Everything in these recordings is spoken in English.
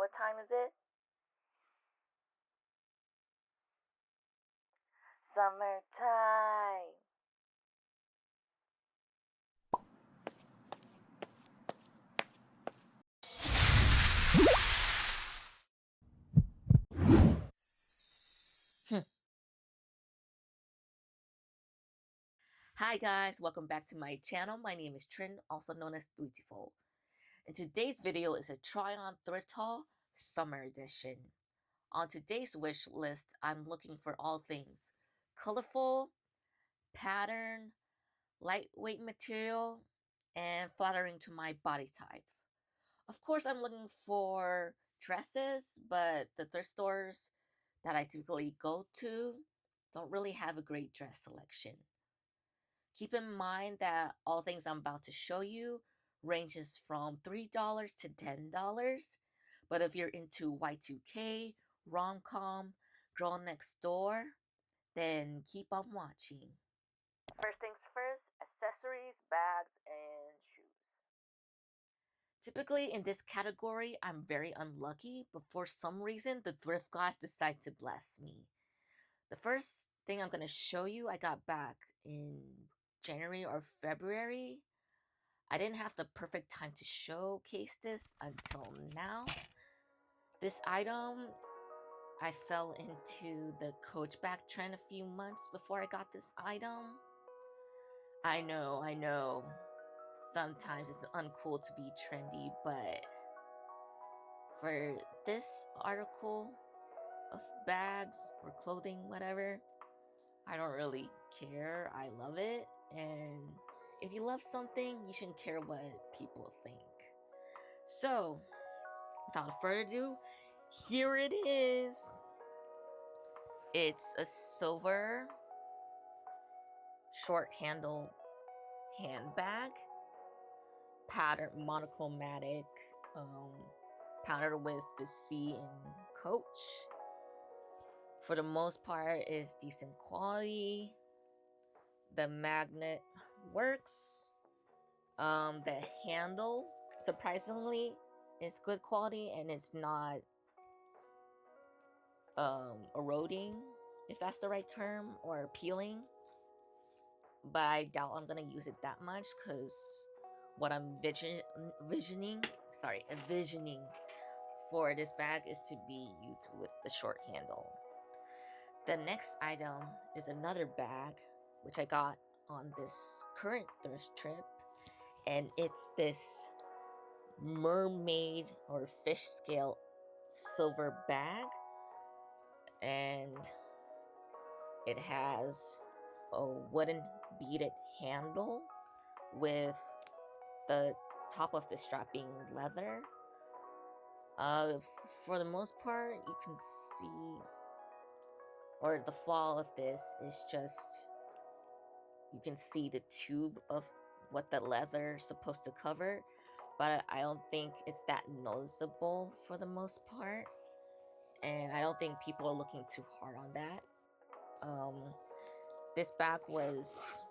What time is it? Summertime. Hi guys, welcome back to my channel. My name is Trinh, also known as Beautiful. And today's video is a try-on thrift haul summer edition. On today's wish list, I'm looking for all things colorful, pattern, lightweight material, and flattering to my body type. Of course, I'm looking for dresses, but the thrift stores that I typically go to don't really have a great dress selection. Keep in mind that all things I'm about to show you ranges from $3 to $10. But if you're into Y2K, Rom-Com, Girl Next Door, then keep on watching. First things first, accessories, bags, and shoes. Typically in this category, I'm very unlucky, but for some reason, the thrift gods decide to bless me. The first thing I'm going to show you, I got back in January or February. I didn't have the perfect time to showcase this until now. This item, I fell into the Coach bag trend a few months before I got this item. I know. Sometimes it's uncool to be trendy, but for this article of bags or clothing, whatever, I don't really care. I love it. And if you love something, you shouldn't care what people think. So, without further ado, here it is. It's a silver short handle handbag, patterned monochromatic, patterned with the C in Coach. For the most part, is decent quality. The magnet works. The handle, surprisingly, is good quality and it's not eroding, if that's the right term, or peeling. But I doubt I'm gonna use it that much because what I'm envisioning for this bag is to be used with the short handle. The next item is another bag which I got on this current thrift trip, and it's this mermaid or fish scale silver bag, and it has a wooden beaded handle with the top of the strap being leather. For the most part, you can see, or the flaw of this is just you can see the tube of what the leather is supposed to cover, but I don't think it's that noticeable for the most part, and I don't think people are looking too hard on that. This bag was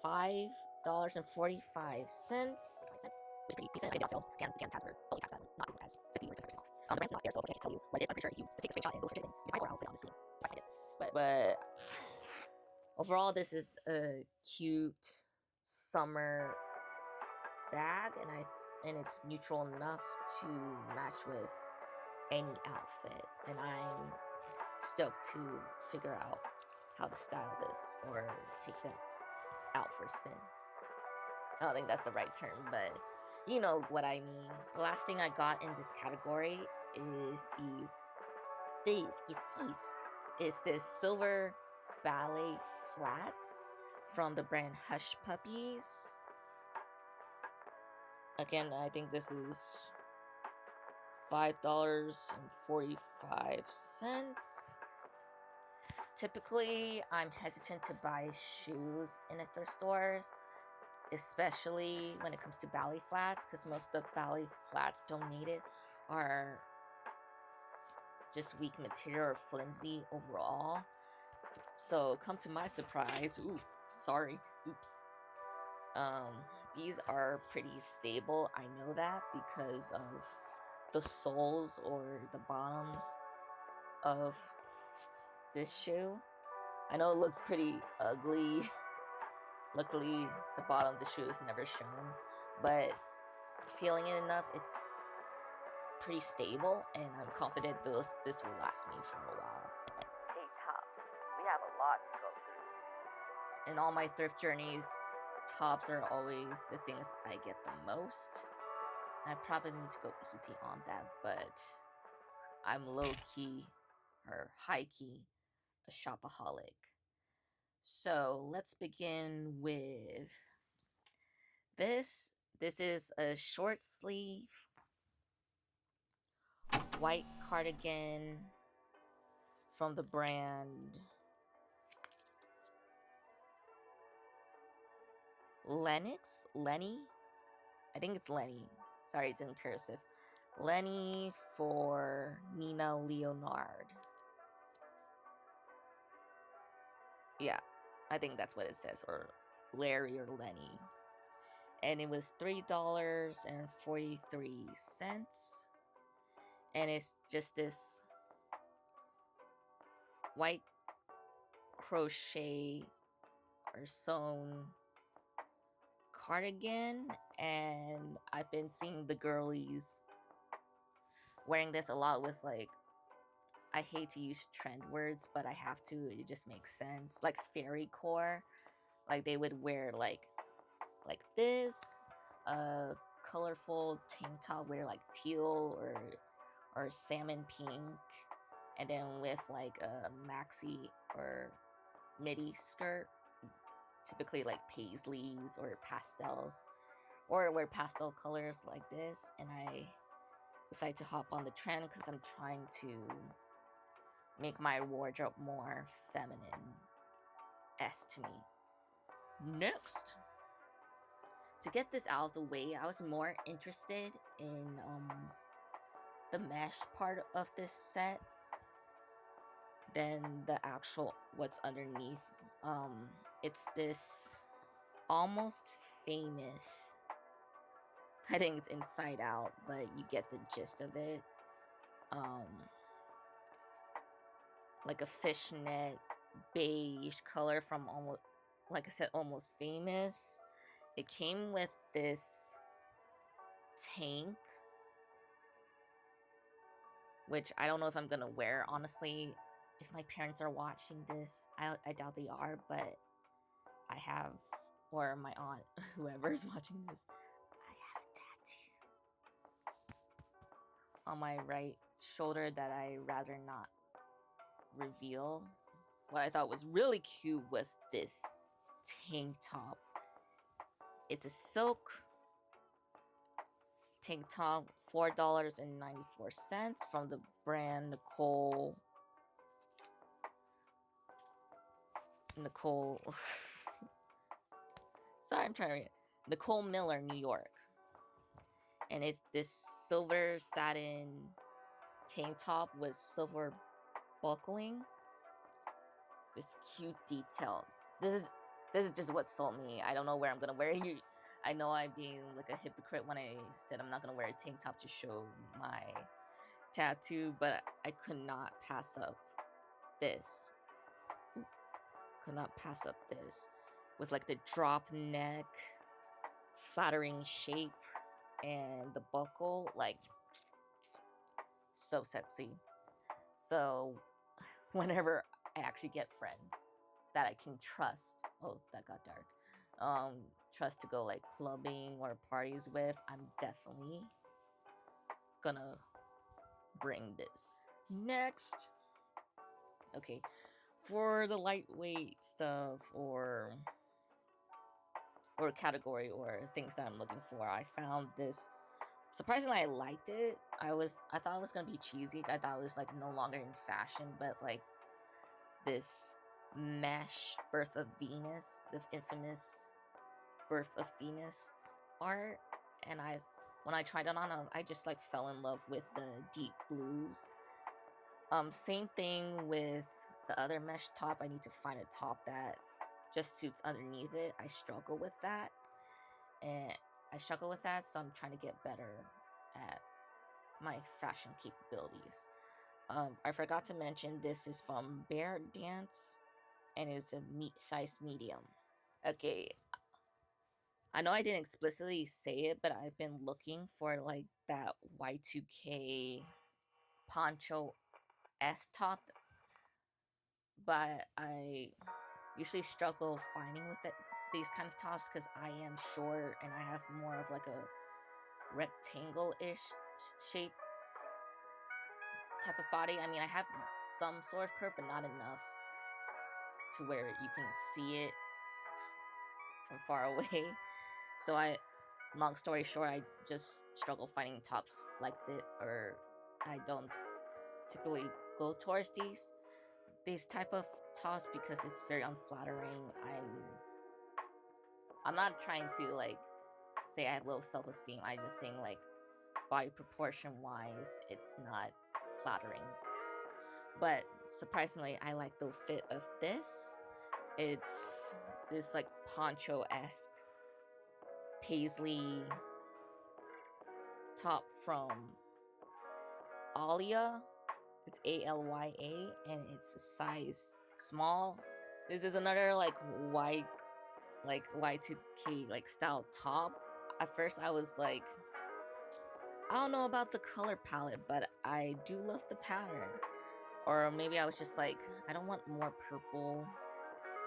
$5.45, which is pretty decent. I did also scan tabs were fully taxed, not Google as 50 or 30% off. The brand's not there, so unfortunately I can't tell you what it is. I'm pretty sure if you take a screenshot and go search anything, you can find it, or I'll put it on the screen if I find it. But overall, this is a cute summer bag, and it's neutral enough to match with any outfit, and I'm stoked to figure out how to style this or take them out for a spin. I don't think that's the right term, but you know what I mean. The last thing I got in this category is it's this silver ballet flats from the brand Hush Puppies. Again, I think this is $5.45. Typically, I'm hesitant to buy shoes in the thrift stores, especially when it comes to ballet flats, because most of the ballet flats donated are just weak material or flimsy overall. So come to my surprise, these are pretty stable. I know that because of the soles or the bottoms of this shoe. I know it looks pretty ugly. Luckily, the bottom of the shoe is never shown, but feeling it enough, it's pretty stable, and I'm confident this will last me for a while. Hey, tops. We have a lot to go through. In all my thrift journeys, tops are always the things I get the most. And I probably need to go easy on that, but I'm low-key, or high-key, a shopaholic. So let's begin with this. This is a short sleeve white cardigan from the brand Lenny? I think it's Lenny. Sorry, it's in cursive. Lenny for Nina Leonard. Yeah, I think that's what it says, or Larry or Lenny. And it was $3.43. And it's just this white crochet or sewn cardigan, and I've been seeing the girlies wearing this a lot with, like, I hate to use trend words, but I have to, it just makes sense, like fairy core. Like they would wear like this, a colorful tank top, wear like teal or salmon pink, and then with like a maxi or midi skirt, typically like paisleys or pastels, or wear pastel colors like this. And I decided to hop on the trend because I'm trying to make my wardrobe more feminine-esque to me. Next, to get this out of the way, I was more interested in the mesh part of this set than the actual what's underneath. It's this Almost Famous, I think it's Inside Out, but you get the gist of it. Like a fishnet beige color from almost, like I said, Almost Famous. It came with this tank, which I don't know if I'm gonna wear, honestly. If my parents are watching this, I doubt they are, but I have, or my aunt, whoever's watching this, I have a tattoo on my right shoulder that I rather not reveal. What I thought was really cute was this tank top. It's a silk tank top, $4.94 from the brand Nicole. Sorry, I'm trying to read it. Nicole Miller, New York. And it's this silver satin tank top with silver buckling. This cute detail. This is just what sold me. I don't know where I'm gonna wear it. I know I'm being like a hypocrite when I said I'm not gonna wear a tank top to show my tattoo, but I could not pass up this. Could not pass up this with like the drop neck, flattering shape, and the buckle, like so sexy. So whenever I actually get friends that I can trust, oh, that got dark, trust to go like clubbing or parties with, I'm definitely gonna bring this. Next, okay, for the lightweight stuff or category or things that I'm looking for, I found this. Surprisingly, I liked it. I thought it was gonna be cheesy. I thought it was like no longer in fashion, but like this mesh Birth of Venus, the infamous Birth of Venus art, and when I tried it on, I just like fell in love with the deep blues. Same thing with the other mesh top. I need to find a top that just suits underneath it. I struggle with that, so I'm trying to get better at my fashion capabilities. I forgot to mention this is from Bear Dance, and it's a size medium. Okay, I know I didn't explicitly say it, but I've been looking for like that Y2K poncho S top, but I usually struggle finding with these kind of tops because I am short and I have more of like a rectangle-ish shape type of body. I mean, I have some sort of curve, but not enough to where you can see it from far away. So long story short, I just struggle finding tops like that, or I don't typically go towards these type of tops because it's very unflattering. I'm not trying to like say I have low self-esteem. I'm just saying like body proportion wise, it's not flattering. But surprisingly, I like the fit of this. It's this like poncho-esque paisley top from Alia. It's Alya, and it's a size small. This is another like Y2K like style top. At first I was like, I don't know about the color palette, but I do love the pattern. Or maybe I was just like, I don't want more purple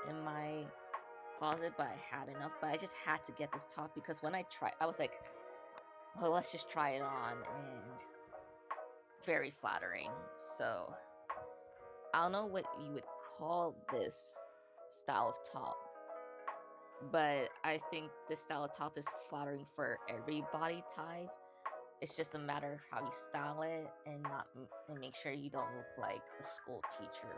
in my closet, but I had enough. But I just had to get this top because when I tried, I was like, well, let's just try it on, and very flattering. So I don't know what you would call this style of top, but I think this style of top is flattering for every body type. It's just a matter of how you style it and make sure you don't look like a school teacher.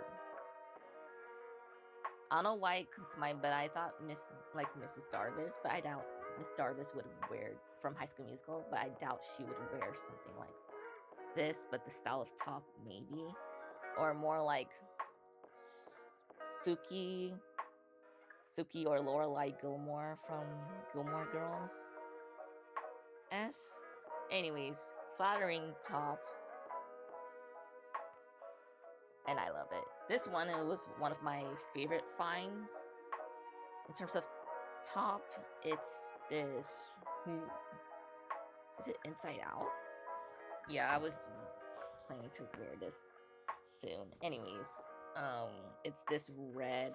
I don't know why it comes to mind, but I thought Mrs. Darbus, but I doubt Miss Darbus would wear from High School Musical, but I doubt she would wear something like this, but the style of top maybe, or more like Suki or Lorelai Gilmore from Gilmore Girls. Anyways, flattering top, and I love it. This one, it was one of my favorite finds in terms of top. It's this. Is it Inside Out? Yeah, I was planning to wear this soon. Anyways, it's this red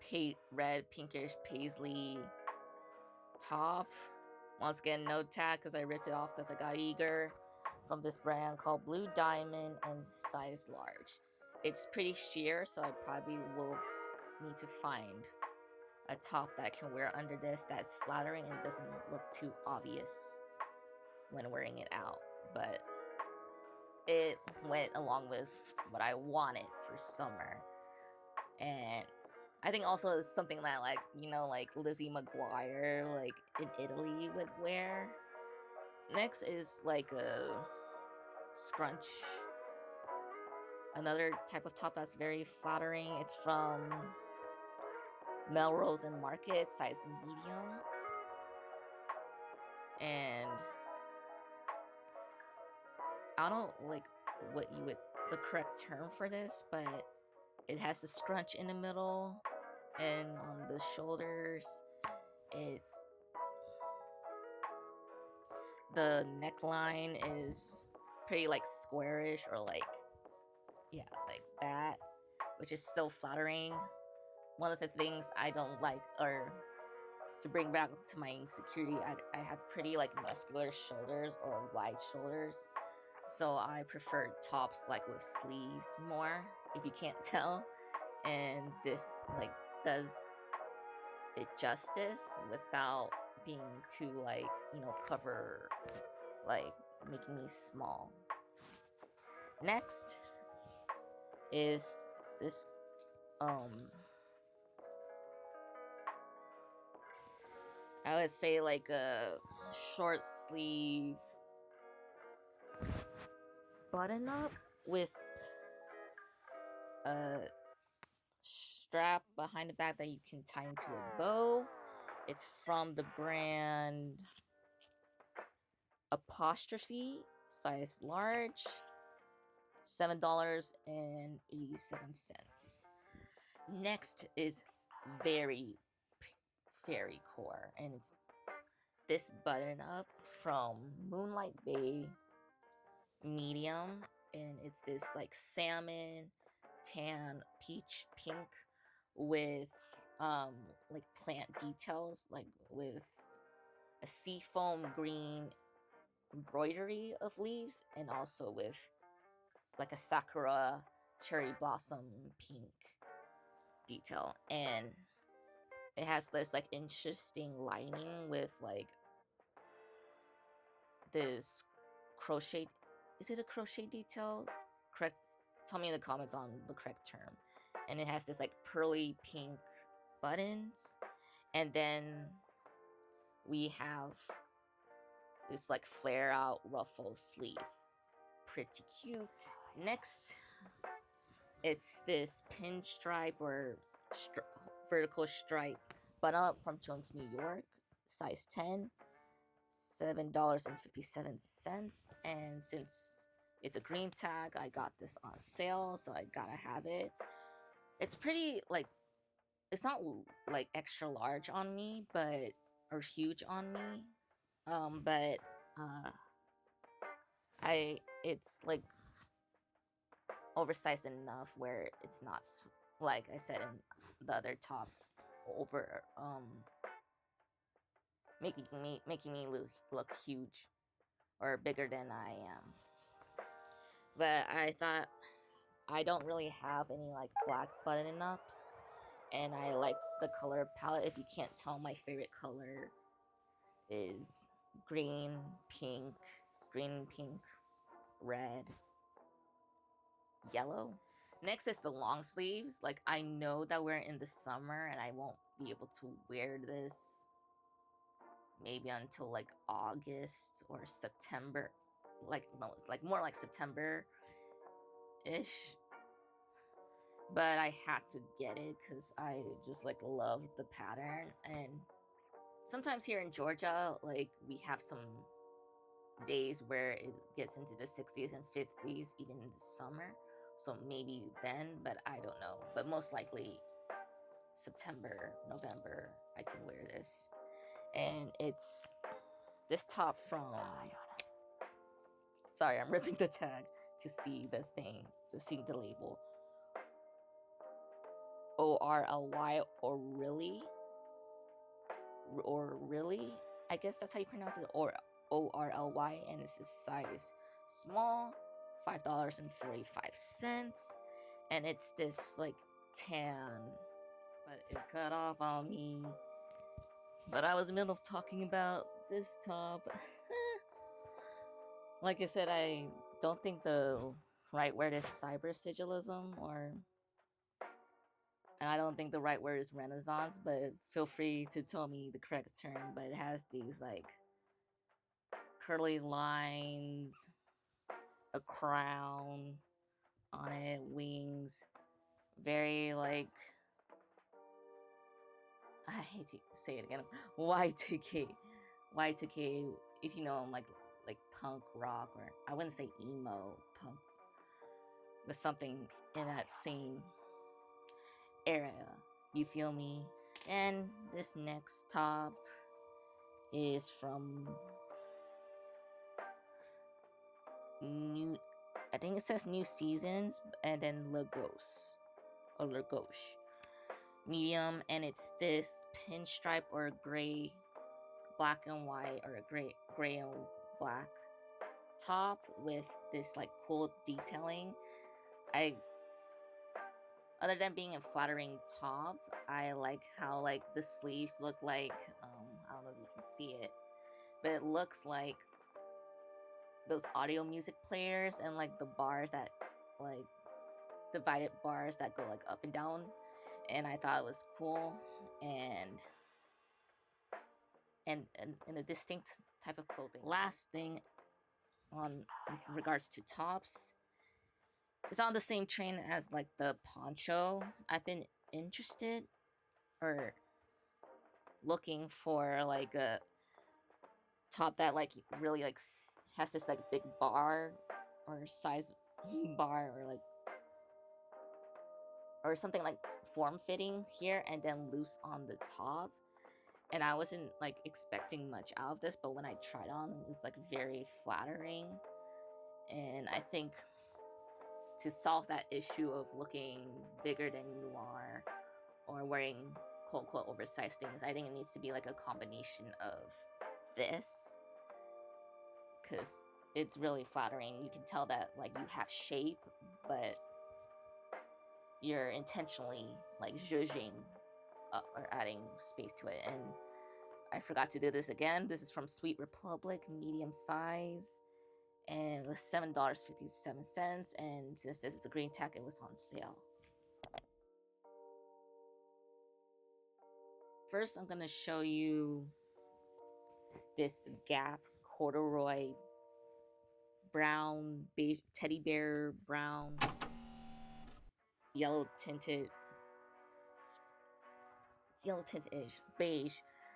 pinkish paisley top. Once again, no tag because I ripped it off because I got eager, from this brand called Blue Diamond and size large. It's pretty sheer, so I probably will need to find a top that I can wear under this that's flattering and doesn't look too obvious when wearing it out. But it went along with what I wanted for summer. And I think also it's something that like Lizzie McGuire like in Italy would wear. Next is like a scrunch. Another type of top that's very flattering. It's from Melrose and Market, size medium. And I don't like what you would the correct term for this, but it has the scrunch in the middle, and on the shoulders it's the neckline is pretty like squarish, or like like that, which is still flattering. One of the things I don't like, or to bring back to my insecurity, I have pretty like muscular shoulders or wide shoulders, so I prefer tops like with sleeves more, if you can't tell. And this like does it justice without being too like cover, like making me small. Next is this I would say like a short sleeve button up with a strap behind the back that you can tie into a bow. It's from the brand Apostrophe, size large, $7.87. Next is Very Fairy Core, and it's this button up from Moonlight Bay medium, and it's this like salmon, tan, peach, pink with like plant details, like with a seafoam green embroidery of leaves, and also with like a sakura cherry blossom pink detail. And it has this like interesting lining with like this crochet. Is it a crochet detail? Correct. Tell me in the comments on the correct term. And it has this like pearly pink buttons, and then we have this like flare out ruffle sleeve. Pretty cute. Next, it's this pinstripe or vertical stripe button up from Jones, New York, size 10, $7.57. And since it's a green tag, I got this on sale, so I gotta have it. It's pretty like, it's not like extra large on me, but or huge on me, but it's like oversized enough where it's not, like I said in the other top, over making me look huge or bigger than I am. But I thought, I don't really have any like black button ups, and I like the color palette. If you can't tell, my favorite color is green, pink, red, yellow. Next is the long sleeves. Like, I know that we're in the summer and I won't be able to wear this maybe until like August or September. Like, no, it's like more like September ish. But I had to get it because I just like love the pattern. And sometimes here in Georgia, like, we have some days where it gets into the 60s and 50s even in the summer, so maybe then, but I don't know. But most likely September, November, I can wear this. And it's this top from, sorry, I'm ripping the tag to see the thing, to see the label. ORLY, or really, I guess that's how you pronounce it, or ORLY, and this is size small, $5.45, and it's this like tan, but it cut off on me. But I was in the middle of talking about this top. Like I said, I don't think the right word is cyber sigilism, and I don't think the right word is renaissance, but feel free to tell me the correct term. But it has these like curly lines, a crown on it, wings, very like, I hate to say it again, Y2K. Y2K, if you know, I'm like punk rock, or I wouldn't say emo punk, but something in that same era. You feel me? And this next top is from New, I think it says New Seasons, and then Lagos or Lagos medium, and it's this pinstripe or gray, black and white, or gray and black top with this like cool detailing. Other than being a flattering top, I like how like the sleeves look like, I don't know if you can see it, but it looks like those audio music players, and like the bars that like divided bars that go like up and down, and I thought it was cool, and a distinct type of clothing. Last thing on in regards to tops, it's on the same train as like the poncho. I've been interested or looking for like a top that like really like has this like big bar or size bar or something like form-fitting here and then loose on the top. And I wasn't like expecting much out of this, but when I tried on, it was like very flattering. And I think to solve that issue of looking bigger than you are or wearing quote unquote oversized things, I think it needs to be like a combination of this, because it's really flattering. You can tell that like you have shape, but you're intentionally like zhuzhing or adding space to it. And I forgot to do this again. This is from Sweet Republic, medium size, and it was $7.57. And since this is a green tag, it was on sale. First, I'm gonna show you this Gap corduroy brown beige teddy bear brown yellow tinted beige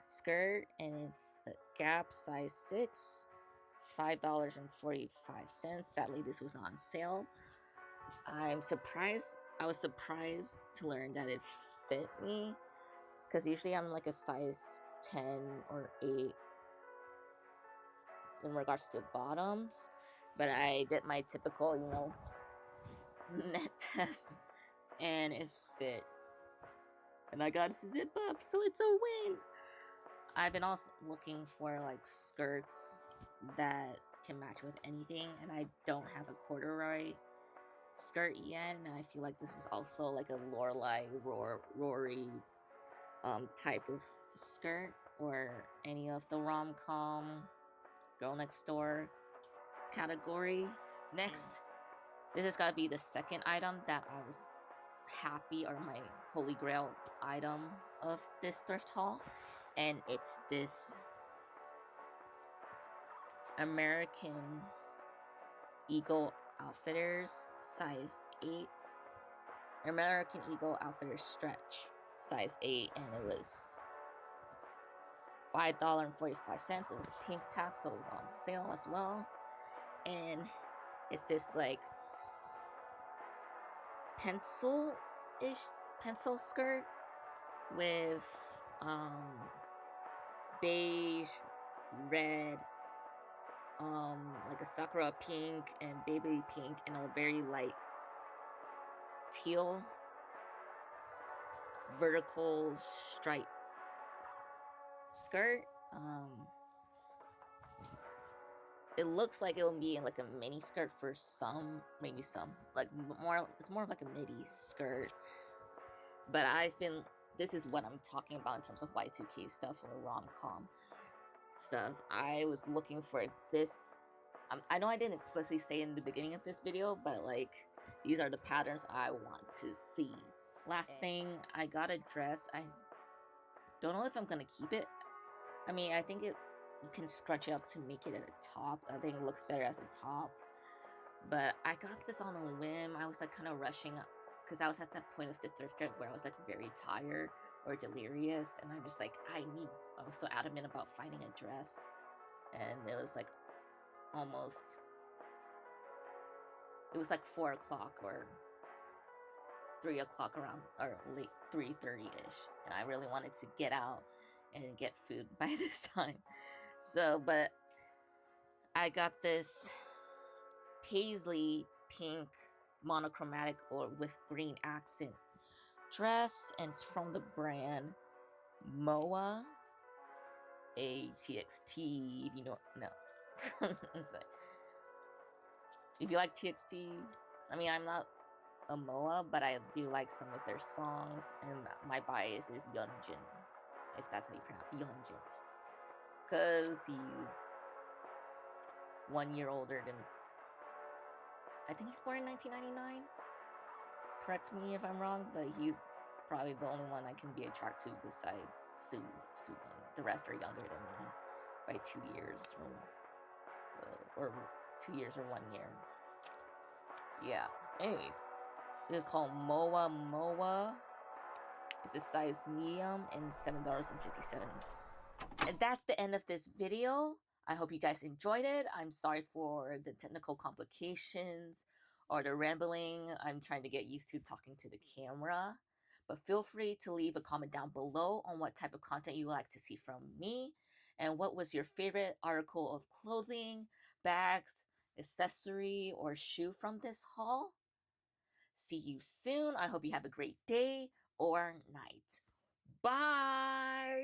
skirt, and it's a Gap size 6, $5.45. Sadly, this was not on sale. I was surprised to learn that it fit me, because usually I'm like a size 10 or 8 in regards to bottoms, but I did my typical, neck test, and it fit. And I got a zip up, so it's a win. I've been also looking for like skirts that can match with anything, and I don't have a corduroy skirt yet, and I feel like this is also like a Lorelai Rory type of skirt, or any of the rom-com girl next door category. Next, this has got to be the second item that I was happy, or my holy grail item of this thrift haul, and it's this American Eagle Outfitters size 8 American Eagle Outfitters stretch size 8, and it was $5.45. It was a pink tag, so it was on sale as well. And it's this like pencil skirt with beige, red, like a sakura pink and baby pink, and a very light teal vertical stripes skirt. It looks like it will be like a mini skirt for some, maybe some, like it's more of like a midi skirt. But this is what I'm talking about in terms of Y2K stuff or rom-com stuff. I was looking for this. I know I didn't explicitly say in the beginning of this video, but like these are the patterns I want to see. Last thing, I got a dress. I don't know if I'm gonna keep it. I mean, I think you can scrunch it up to make it at a top. I think it looks better as a top. But I got this on a whim. I was like kind of rushing up because I was at that point of the thrift trip where I was like very tired or delirious, and I'm just like, I was so adamant about finding a dress, and it was like it was like 4 o'clock or 3 o'clock around, or late 3:30ish, and I really wanted to get out and get food by this time. So, but I got this paisley pink monochromatic or with green accent dress, and it's from the brand MOA, ATXT, if you know. No. If you like TXT, I mean, I'm not a MOA, but I do like some of their songs, and my bias is Yeonjun, if that's how you pronounce it, Yeonjun, because he's 1 year older than, I think he's born in 1999. Correct me if I'm wrong, but he's probably the only one I can be attracted to besides Sugan. The rest are younger than me by 2 years, or 2 years or 1 year. Yeah. Anyways, this is called MOA. It's a size medium and $7.57. And that's the end of this video. I hope you guys enjoyed it. I'm sorry for the technical complications or the rambling. I'm trying to get used to talking to the camera. But feel free to leave a comment down below on what type of content you would like to see from me and what was your favorite article of clothing, bags, accessory, or shoe from this haul. See you soon. I hope you have a great day or night. Bye!